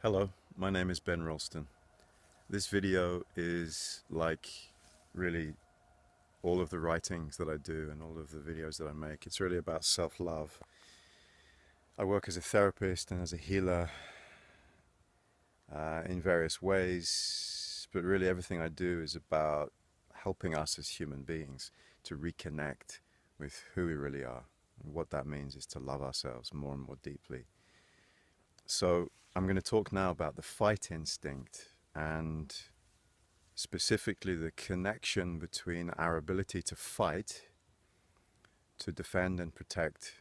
Hello, my name is Ben Ralston. This video is like really all of the writings that I do and all of the videos that I make. It's really about self-love. I work as a therapist and as a healer in various ways, but really everything I do is about helping us as human beings to reconnect with who we really are. And what that means is to love ourselves more and more deeply. So I'm going to talk now about the fight instinct and specifically the connection between our ability to fight, to defend and protect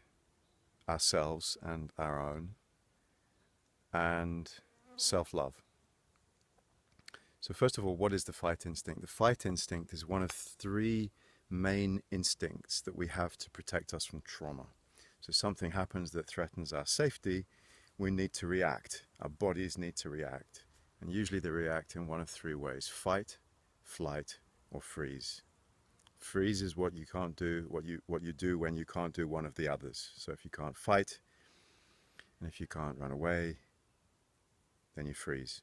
ourselves and our own, and self-love. So first of all, what is the fight instinct? The fight instinct is one of three main instincts that we have to protect us from trauma. So something happens that threatens our safety, we need to react. Our bodies need to react. And usually they react in one of three ways: fight, flight, or freeze. Freeze is what you can't do, what you do when you can't do one of the others. So if you can't fight, and if you can't run away, then you freeze.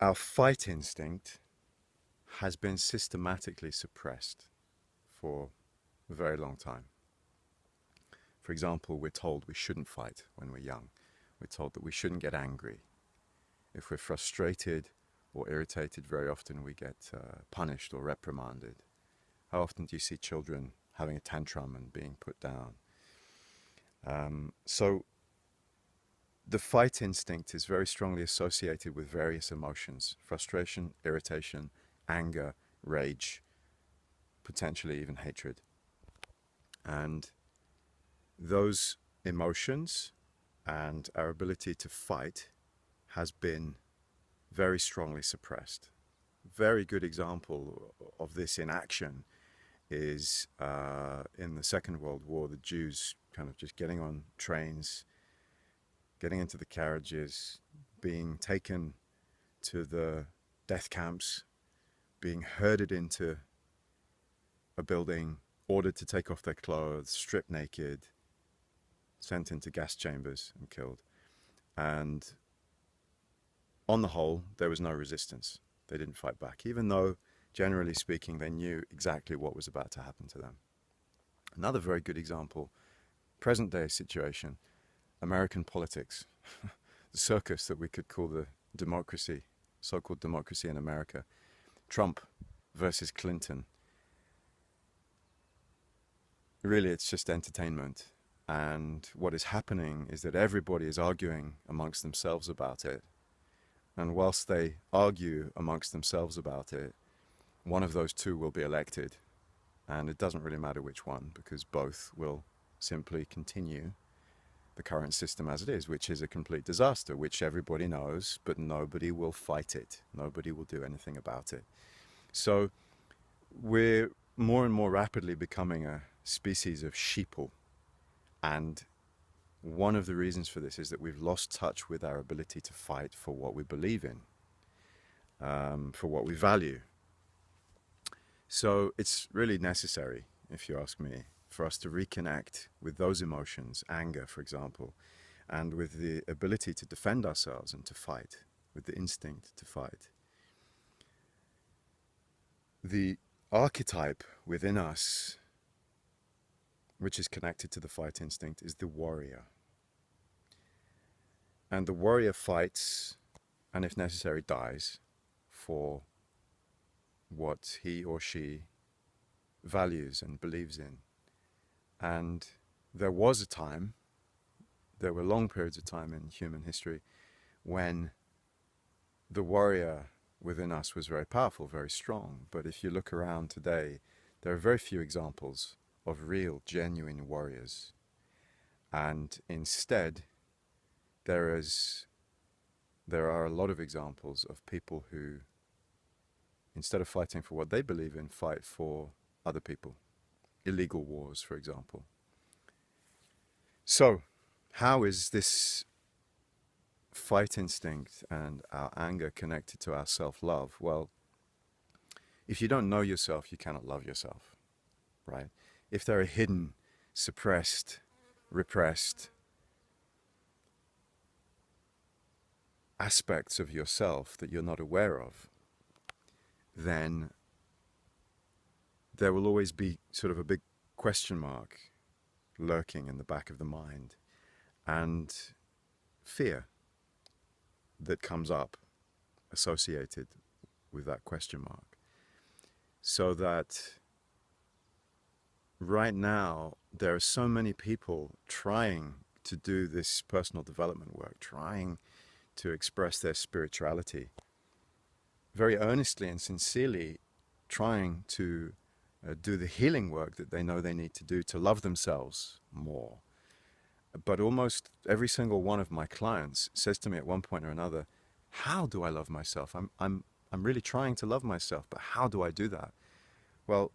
Our fight instinct has been systematically suppressed for a very long time. For example, we're told we shouldn't fight when we're young. We're told that we shouldn't get angry. If we're frustrated or irritated, very often we get punished or reprimanded. How often do you see children having a tantrum and being put down? So the fight instinct is very strongly associated with various emotions: frustration, irritation, anger, rage, potentially even hatred. And those emotions and our ability to fight has been very strongly suppressed. Very good example of this in action is in the Second World War, the Jews kind of just getting on trains, getting into the carriages, being taken to the death camps, being herded into a building, ordered to take off their clothes, stripped naked, sent into gas chambers and killed. And on the whole, there was no resistance. They didn't fight back, even though, generally speaking, they knew exactly what was about to happen to them. Another very good example, present day situation, American politics, the circus that we could call the democracy, so-called democracy in America. Trump versus Clinton. Really, it's just entertainment. And what is happening is that everybody is arguing amongst themselves about it. And whilst they argue amongst themselves about it, one of those two will be elected. And it doesn't really matter which one, because both will simply continue the current system as it is, which is a complete disaster, which everybody knows, but nobody will fight it. Nobody will do anything about it. So we're more and more rapidly becoming a species of sheeple. And one of the reasons for this is that we've lost touch with our ability to fight for what we believe in, for what we value. So it's really necessary, if you ask me, for us to reconnect with those emotions, anger, for example, and with the ability to defend ourselves and to fight, with the instinct to fight. The archetype within us, which is connected to the fight instinct, is the warrior. And the warrior fights, and if necessary dies, for what he or she values and believes in. And there was a time, there were long periods of time in human history, when the warrior within us was very powerful, very strong. But if you look around today, there are very few examples of real, genuine warriors. And instead, there are a lot of examples of people who, instead of fighting for what they believe in, fight for other people. Illegal wars, for example. So, how is this fight instinct and our anger connected to our self-love? Well, if you don't know yourself, you cannot love yourself, right? If there are hidden, suppressed, repressed aspects of yourself that you're not aware of, then there will always be sort of a big question mark lurking in the back of the mind, and fear that comes up associated with that question mark. So that right now there are so many people trying to do this personal development work, trying to express their spirituality very earnestly and sincerely, trying to do the healing work that they know they need to do to love themselves more. But almost every single one of my clients says to me at one point or another, how do I love myself? I'm really trying to love myself, but how do I do that? Well,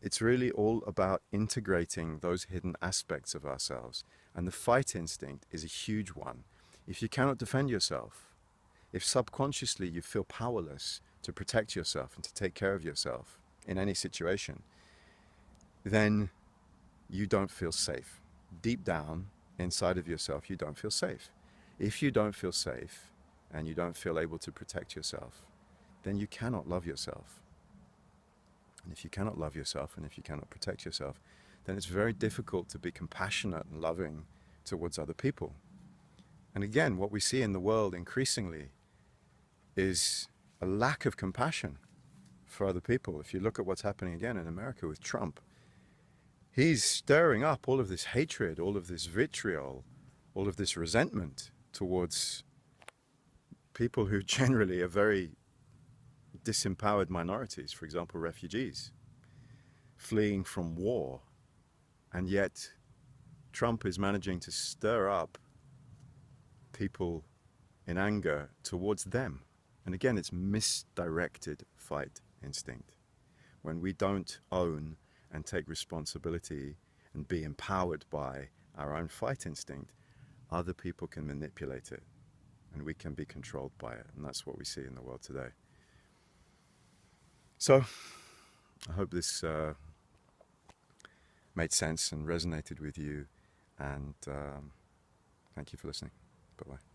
it's really all about integrating those hidden aspects of ourselves. And the fight instinct is a huge one. If you cannot defend yourself, if subconsciously you feel powerless to protect yourself and to take care of yourself in any situation, then you don't feel safe. Deep down inside of yourself, you don't feel safe. If you don't feel safe and you don't feel able to protect yourself, then you cannot love yourself. And if you cannot love yourself and if you cannot protect yourself, then it's very difficult to be compassionate and loving towards other people. And again, what we see in the world increasingly is a lack of compassion for other people. If you look at what's happening again in America with Trump, he's stirring up all of this hatred, all of this vitriol, all of this resentment towards people who generally are very disempowered minorities, for example, refugees fleeing from war. And yet Trump is managing to stir up people in anger towards them. And again, it's misdirected fight instinct. When we don't own and take responsibility and be empowered by our own fight instinct, other people can manipulate it and we can be controlled by it. And that's what we see in the world today. So I hope this made sense and resonated with you. And thank you for listening. Bye-bye.